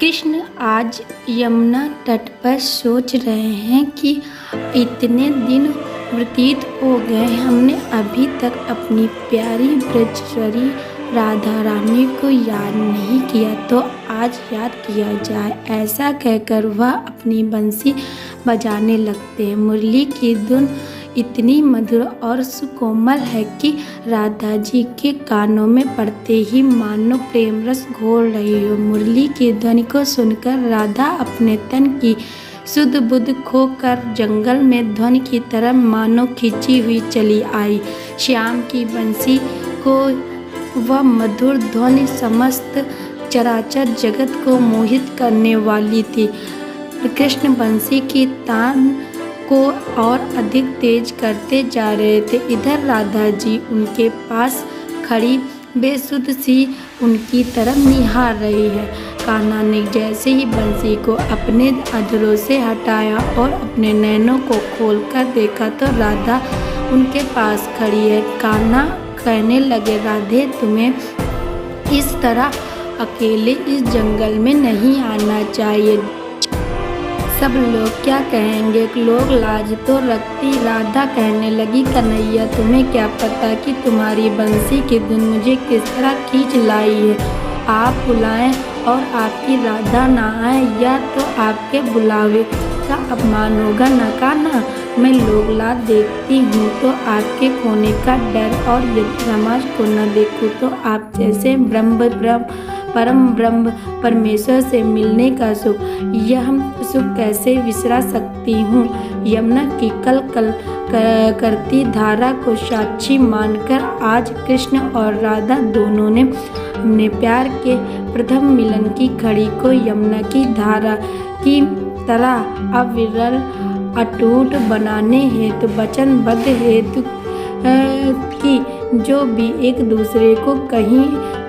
कृष्ण आज यमुना तट पर सोच रहे हैं कि इतने दिन व्यतीत हो गए, हमने अभी तक अपनी प्यारी ब्रजश्री राधा रानी को याद नहीं किया, तो आज याद किया जाए। ऐसा कहकर वह अपनी बंसी बजाने लगते हैं। मुरली की धुन इतनी मधुर और सुकोमल है कि राधा जी के कानों में पड़ते ही मानो प्रेम रस घोल रही हो। मुरली की ध्वनि को सुनकर राधा अपने तन की सुध बुध खोकर जंगल में ध्वनि की तरह मानो खींची हुई चली आई। श्याम की बंसी को वह मधुर ध्वनि समस्त चराचर जगत को मोहित करने वाली थी। कृष्ण बंसी की तान को और अधिक तेज करते जा रहे थे। इधर राधा जी उनके पास खड़ी बेसुध सी उनकी तरफ निहार रही है। कान्हा ने जैसे ही बंसी को अपने अधरों से हटाया और अपने नैनों को खोलकर देखा तो राधा उनके पास खड़ी है। कान्हा कहने लगे, राधे, तुम्हें इस तरह अकेले इस जंगल में नहीं आना चाहिए। सब लोग क्या कहेंगे, लोग लाज तो रखती। राधा कहने लगी, कन्हैया, तुम्हें क्या पता कि तुम्हारी बंसी की धुन मुझे किस तरह खींच लाई है। आप बुलाएं और आपकी राधा ना आए, या तो आपके बुलावे का अपमान होगा ना कान्हा। मैं लोग लाज देखती हूँ तो आपके खोने का डर, और यदि समाज को न देखूँ तो आप जैसे परम ब्रह्म परमेश्वर से मिलने का सुख, यह सुख कैसे विसरा सकती हूँ। यमुना की कल कल करती धारा को साक्षी मानकर आज कृष्ण और राधा दोनों ने अपने प्यार के प्रथम मिलन की घड़ी को यमुना की धारा की तरह अविरल अटूट बनाने हेतु वचनबद्ध हेतु कि जो भी एक दूसरे को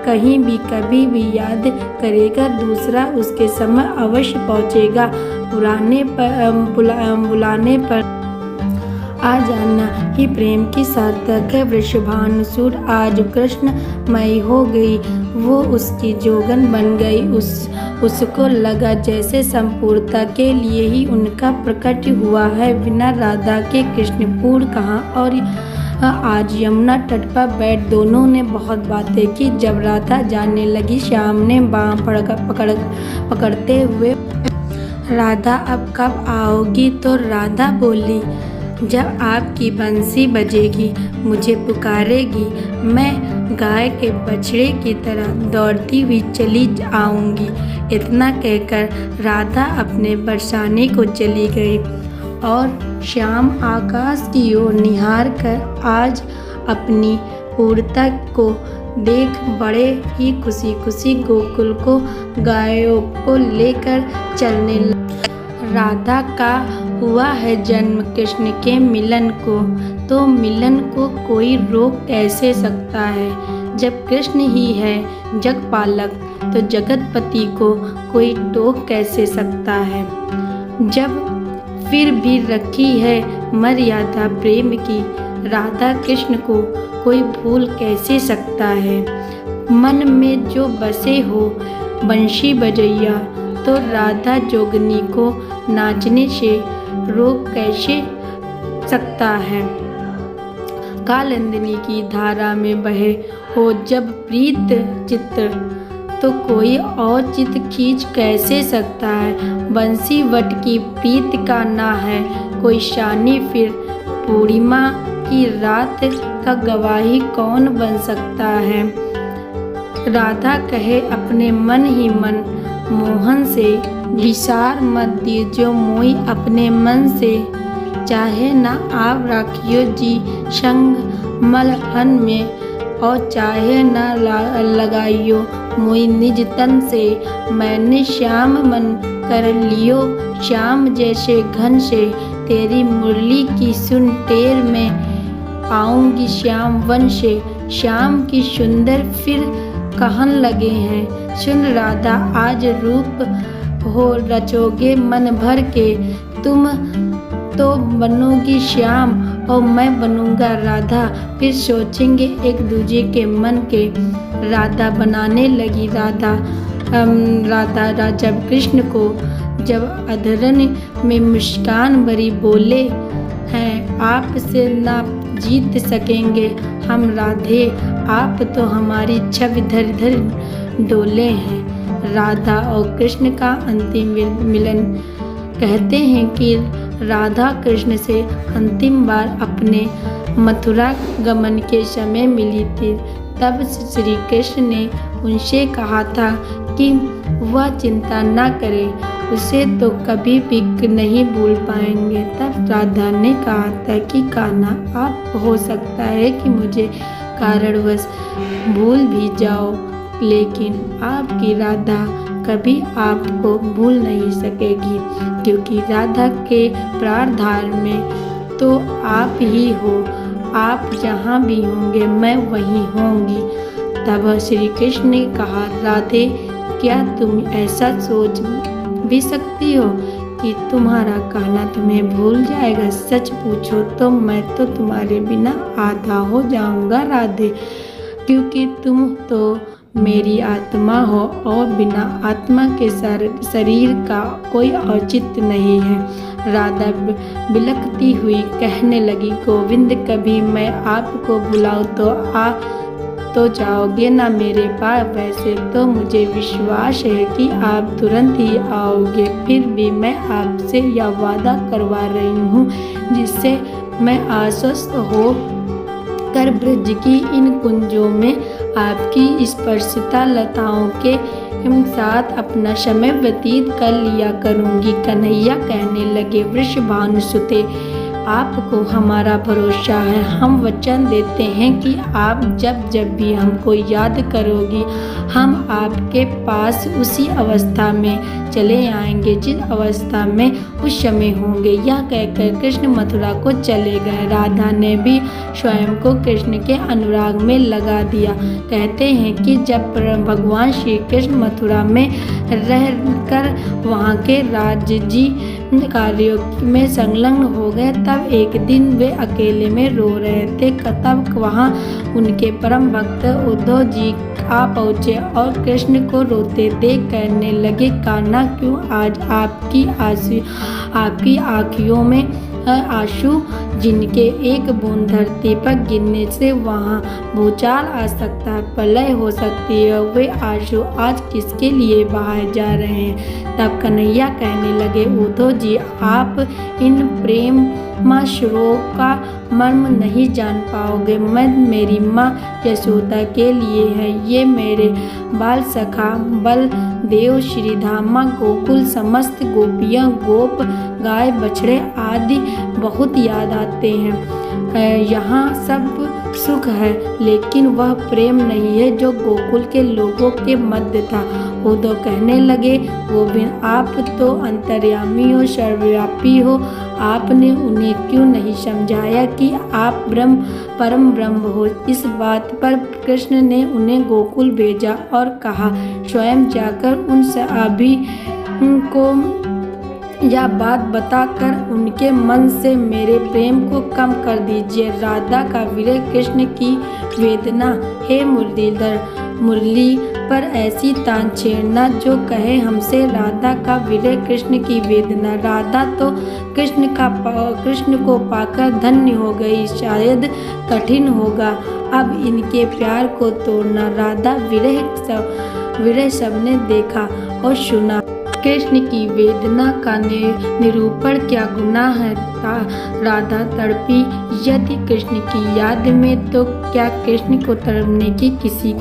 कहीं भी कभी भी याद करेगा, दूसरा उसके समय अवश्य पहुँचेगा। बुलाने पर आ जाना ही प्रेम की सार्थक है। वृषभानुसूर आज कृष्णमयी हो गई, वो उसकी जोगन बन गई। उसको लगा जैसे संपूर्णता के लिए ही उनका प्रकट हुआ है। बिना राधा के कृष्णपूर्ण कहाँ। और आज यमुना तट पर बैठ दोनों ने बहुत बातें की। जब राधा जाने लगी, श्याम ने बाँह पकड़ते हुए, राधा अब कब आओगी? तो राधा बोली, जब आपकी बंसी बजेगी, मुझे पुकारेगी, मैं गाय के बछड़े की तरह दौड़ती हुई चली आऊँगी। इतना कहकर राधा अपने बरसाने को चली गई और श्याम आकाश की ओर निहार कर आज अपनी पूर्णता को देख बड़े ही खुशी गोकुल को गायों को लेकर चलने लगे। राधा का हुआ है जन्म कृष्ण के मिलन को, तो मिलन को कोई रोक कैसे सकता है। जब कृष्ण ही है जगपालक, तो जगतपति को कोई टोक कैसे सकता है। जब फिर भी रखी है मर्यादा प्रेम की, राधा कृष्ण को कोई भूल कैसे सकता है। मन में जो बसे हो बंशी बजैया, तो राधा जोगनी को नाचने से रोक कैसे सकता है। कालिंदी की धारा में बहे हो जब प्रीत चित्र, तो कोई और चित खींच कैसे सकता है। बंसी वट की प्रीत का ना है कोई शानी, फिर पूर्णिमा की रात का गवाही कौन बन सकता है। राधा कहे अपने मन ही मन मोहन से, विसार मत दीजियो मोई अपने मन से। चाहे ना आप राखियो जी संग मलहन में, और चाहे ना लगाइयो मोई निज तन से। मैंने श्याम मन कर लियो श्याम जैसे घन से, तेरी मुरली की सुन टेर में आऊँगी श्याम वन से। श्याम की सुंदर फिर कहन लगे हैं, सुन राधा आज रूप हो रचोगे मन भर के, तुम तो बनोगी श्याम और मैं बनूंगा राधा, फिर सोचेंगे एक दूजे के मन के। राधा बनाने लगी राधा राधा जब कृष्ण को जब अधरन में मुस्कान भरी बोले हैं, आपसे ना जीत सकेंगे हम राधे, आप तो हमारी छवि धर धर डोले हैं। राधा और कृष्ण का अंतिम मिलन। कहते हैं कि राधा कृष्ण से अंतिम बार अपने मथुरा गमन के समय मिली थी। तब श्री कृष्ण ने उनसे कहा था कि वह चिंता न करें, उसे तो कभी भी नहीं भूल पाएंगे। तब राधा ने कहा था कि कान्हा, आप हो सकता है कि मुझे कारणवश भूल भी जाओ, लेकिन आपकी राधा कभी आपको भूल नहीं सकेगी, क्योंकि राधा के प्राणधार में तो आप ही हो। आप जहाँ भी होंगे मैं वहीं होंगी। तब श्री कृष्ण ने कहा, राधे, क्या तुम ऐसा सोच भी सकती हो कि तुम्हारा कहना तुम्हें भूल जाएगा? सच पूछो तो मैं तो तुम्हारे बिना आधा हो जाऊंगा राधे, क्योंकि तुम तो मेरी आत्मा हो और बिना आत्मा के शरीर का कोई औचित्य नहीं है। राधा बिलखती हुई कहने लगी, गोविंद, कभी मैं आपको बुलाऊं तो आ तो जाओगे ना मेरे पास? वैसे तो मुझे विश्वास है कि आप तुरंत ही आओगे, फिर भी मैं आपसे यह वादा करवा रही हूँ जिससे मैं आश्वस्त हो कर ब्रज की इन कुंजों में आपकी स्पर्शिता लताओं के साथ अपना समय व्यतीत कर लिया करूँगी। कन्हैया कहने लगे, वृषभानुसुते, आपको हमारा भरोसा है। हम वचन देते हैं कि आप जब भी हमको याद करोगी, हम आपके पास उसी अवस्था में चले आएंगे जिस अवस्था में उस समय होंगे। यह कहकर कृष्ण मथुरा को चले गए। राधा ने भी स्वयं को कृष्ण के अनुराग में लगा दिया। कहते हैं कि जब भगवान श्री कृष्ण मथुरा में रहकर वहाँ के राज्य कार्यों में संलग्न हो गए, तब एक दिन वे अकेले में रो रहे थे। तब वहाँ उनके परम भक्त उद्धव जी आ पहुँचे और कृष्ण को रोते देख कहने लगे, कान्हा, क्यों आज आपकी आँखियों में आंसू, जिनके एक बूंद धरती पर गिरने से वहाँ भूचाल आ सकता है, प्रलय हो सकती है, वे आंसू आज किसके लिए बहाए जा रहे हैं? तब कन्हैया कहने लगे, उद्धव जी, आप इन प्रेम श्लोक का मर्म नहीं जान पाओगे। मैं मेरी माँ यशोदा के लिए है। ये मेरे बाल सखा बलदेव, श्रीधामा, गोकुल, समस्त गोपियाँ, गोप, गाय, बछड़े आदि बहुत याद आते हैं। यहाँ सब सुख है, लेकिन वह प्रेम नहीं है जो गोकुल के लोगों के मध्य था। उद्धव कहने लगे, गोविंद, आप तो अंतर्यामी हो, सर्वव्यापी हो। आपने उन्हें क्यों नहीं समझाया कि आप परम ब्रह्म हो? इस बात पर कृष्ण ने उन्हें गोकुल भेजा और कहा, स्वयं जाकर उन सभी को यह बात बताकर उनके मन से मेरे प्रेम को कम कर दीजिए। राधा का विरह, कृष्ण की वेदना। हे मुरलीधर, मुरली पर ऐसी तान छेड़ना जो कहे हमसे राधा का विरह, कृष्ण की वेदना। राधा तो कृष्ण को पाकर धन्य हो गई, शायद कठिन होगा अब इनके प्यार को तोड़ना। राधा विरह सबने देखा और सुना। कृष्ण की वेदना का निरूपण क्या गुनाह है? राधा तड़पी। यदि कृष्ण की याद में, तो क्या कृष्ण को तड़पने की किसी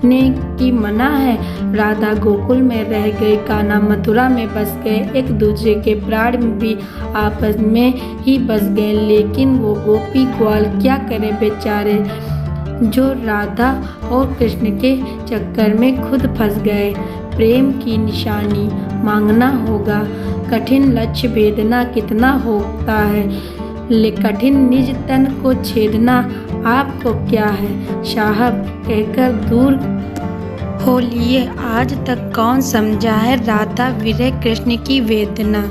ने की मना है? राधा गोकुल में रह गए, कान्हा मथुरा में बस गए, एक दूसरे के प्राण भी आपस में ही बस गए, लेकिन वो गोपी ग्वाल क्या करे बेचारे, जो राधा और कृष्ण के चक्कर में खुद फंस गए। प्रेम की निशानी मांगना होगा, कठिन लक्ष्य भेदना कितना होता है, कठिन निज तन को छेदना आपको क्या है? साहब कहकर दूर हो लिए, आज तक कौन समझा है राधा विरह कृष्ण की वेदना।